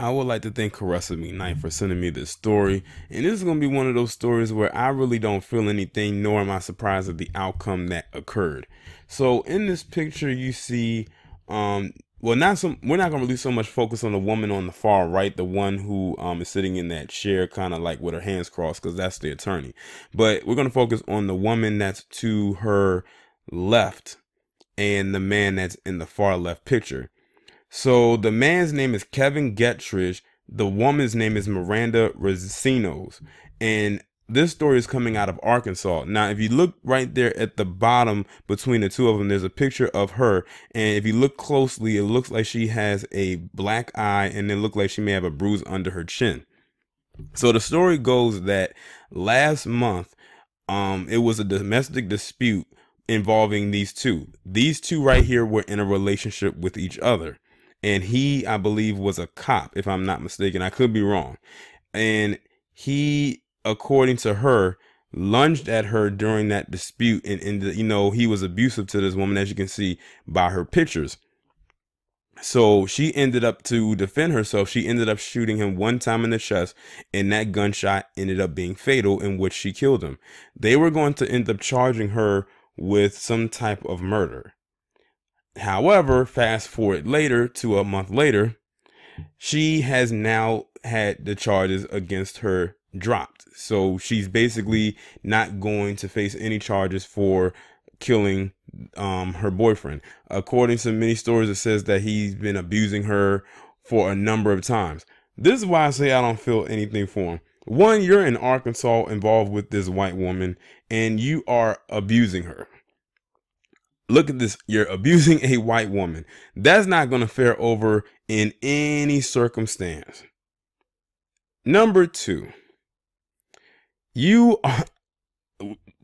I would like to thank Caressa Me Knight for sending me this story. And this is going to be one of those stories where I really don't feel anything, nor am I surprised at the outcome that occurred. So in this picture, you see, we're not going to really so much focus on the woman on the far right, the one who is sitting in that chair, kind of like with her hands crossed, because that's the attorney. But we're going to focus on the woman that's to her left and the man that's in the far left picture. So the man's name is Kevin Gettridge. The woman's name is Miranda Recinos. And this story is coming out of Arkansas. Now, if you look right there at the bottom between the two of them, there's a picture of her. And if you look closely, it looks like she has a black eye, and it looks like she may have a bruise under her chin. So the story goes that last month, it was a domestic dispute involving these two. These two right here were in a relationship with each other. And he, I believe, was a cop, if I'm not mistaken. I could be wrong. And he, according to her, lunged at her during that dispute. And you know, he was abusive to this woman, as you can see by her pictures. So she ended up, to defend herself, she ended up shooting him one time in the chest. And that gunshot ended up being fatal, in which she killed him. They were going to end up charging her with some type of murder. However, fast forward later to a month later, she has now had the charges against her dropped. So she's basically not going to face any charges for killing her boyfriend. According to many stories, it says that he's been abusing her for a number of times. This is why I say I don't feel anything for him. One, you're in Arkansas involved with this white woman and you are abusing her. Look at this. You're abusing a white woman. That's not going to fare over in any circumstance. Number two, you are,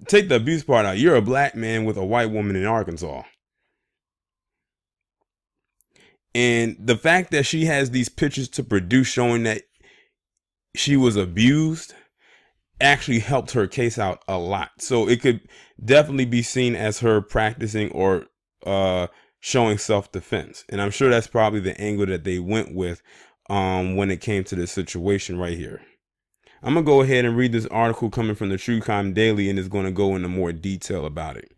take the abuse part out. You're a black man with a white woman in Arkansas. And the fact that she has these pictures to produce showing that she was abused actually helped her case out a lot. So it could definitely be seen as her practicing or showing self-defense. And I'm sure that's probably the angle that they went with when it came to this situation right here. I'm going to go ahead and read this article coming from the True Crime Daily, and it's going to go into more detail about it.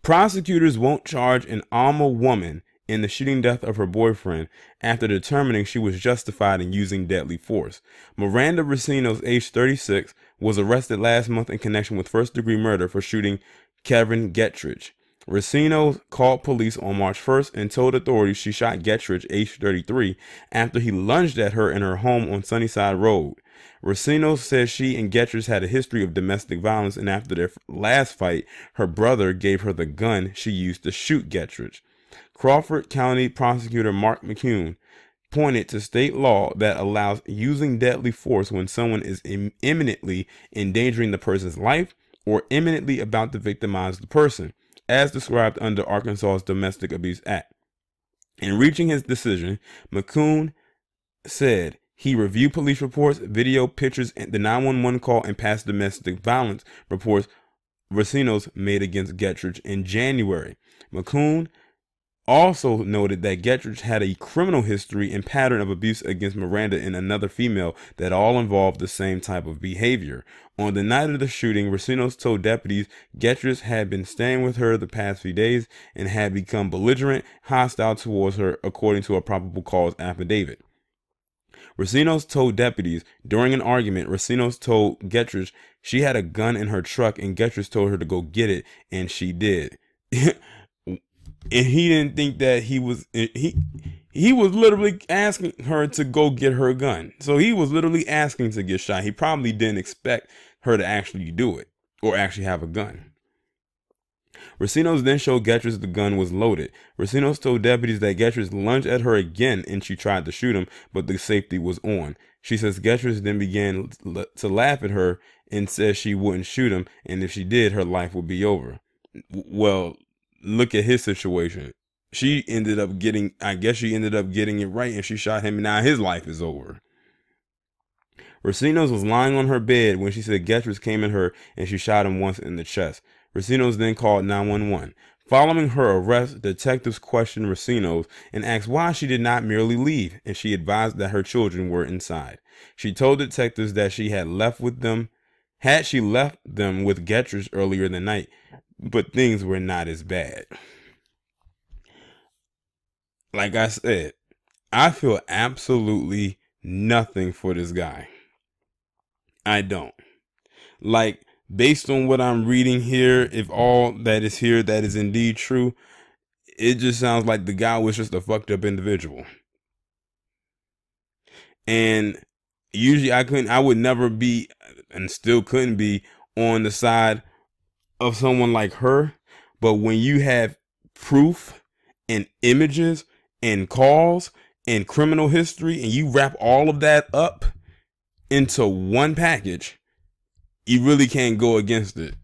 Prosecutors won't charge an Alma woman in the shooting death of her boyfriend after determining she was justified in using deadly force. Miranda Recinos, age 36, was arrested last month in connection with first-degree murder for shooting Kevin Gettridge. Recinos called police on March 1st and told authorities she shot Gettridge, age 33, after he lunged at her in her home on Sunnyside Road. Recinos says she and Gettridge had a history of domestic violence, and after their last fight, her brother gave her the gun she used to shoot Gettridge. Crawford County Prosecutor Mark McCune pointed to state law that allows using deadly force when someone is imminently endangering the person's life or imminently about to victimize the person, as described under Arkansas's Domestic Abuse Act. In reaching his decision, McCune said he reviewed police reports, video, pictures, and the 911 call and past domestic violence reports Recinos made against Gettridge in January. McCune also noted that Gettridge had a criminal history and pattern of abuse against Miranda and another female that all involved the same type of behavior. On the night of the shooting, Recinos told deputies Gettridge had been staying with her the past few days and had become belligerent, hostile towards her, according to a probable cause affidavit. Recinos told deputies during an argument, Recinos told Gettridge she had a gun in her truck and Gettridge told her to go get it, and she did. And he didn't think that he was literally asking her to go get her gun. So he was literally asking to get shot. He probably didn't expect her to actually do it or actually have a gun. Recinos then showed Gettridge the gun was loaded. Recinos told deputies that Gettridge lunged at her again and she tried to shoot him, but the safety was on. She says Gettridge then began to laugh at her and says she wouldn't shoot him, and if she did, her life would be over. Well, look at his situation. She ended up getting it right, and she shot him, and now his life is over. Recinos was lying on her bed when she said Gettridge came at her and she shot him once in the chest. Recinos then called 911. Following her arrest, detectives questioned Racino's and asked why she did not merely leave, and she advised that her children were inside. She told detectives that she had left them with Gettridge earlier that night, but things were not as bad. Like I said, I feel absolutely nothing for this guy. I don't. Like, based on what I'm reading here, if all that is here that is indeed true, it just sounds like the guy was just a fucked up individual. And usually I would never be, and still couldn't be, on the side of someone like her. But when you have proof and images and calls and criminal history, and you wrap all of that up into one package, you really can't go against it.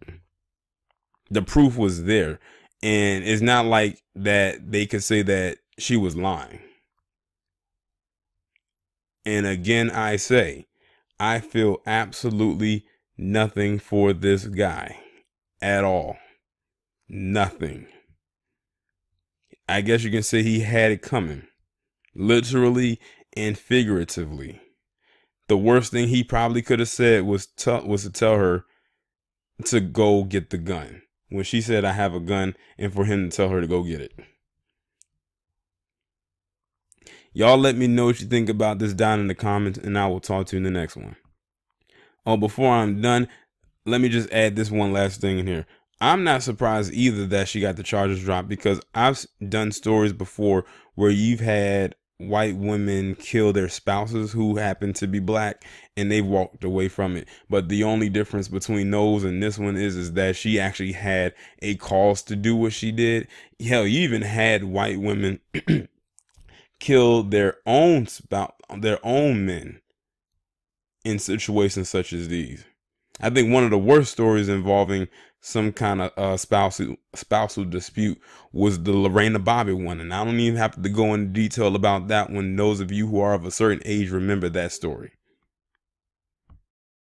The proof was there. And it's not like that they could say that she was lying. And again, I say, I feel absolutely nothing for this guy at all. Nothing. I guess you can say he had it coming, literally and figuratively. The worst thing he probably could have said was to tell her to go get the gun when she said, I have a gun, and for him to tell her to go get it. Y'all let me know what you think about this down in the comments, and I will talk to you in the next one. Oh, before I'm done, let me just add this one last thing in here. I'm not surprised either that she got the charges dropped, because I've done stories before where you've had white women kill their spouses who happen to be black, and they've walked away from it. But the only difference between those and this one is that she actually had a cause to do what she did. Hell, you even had white women kill their own men in situations such as these. I think one of the worst stories involving some kind of spousal dispute was the Lorena Bobby one, and I don't even have to go into detail about that one. Those of you who are of a certain age remember that story.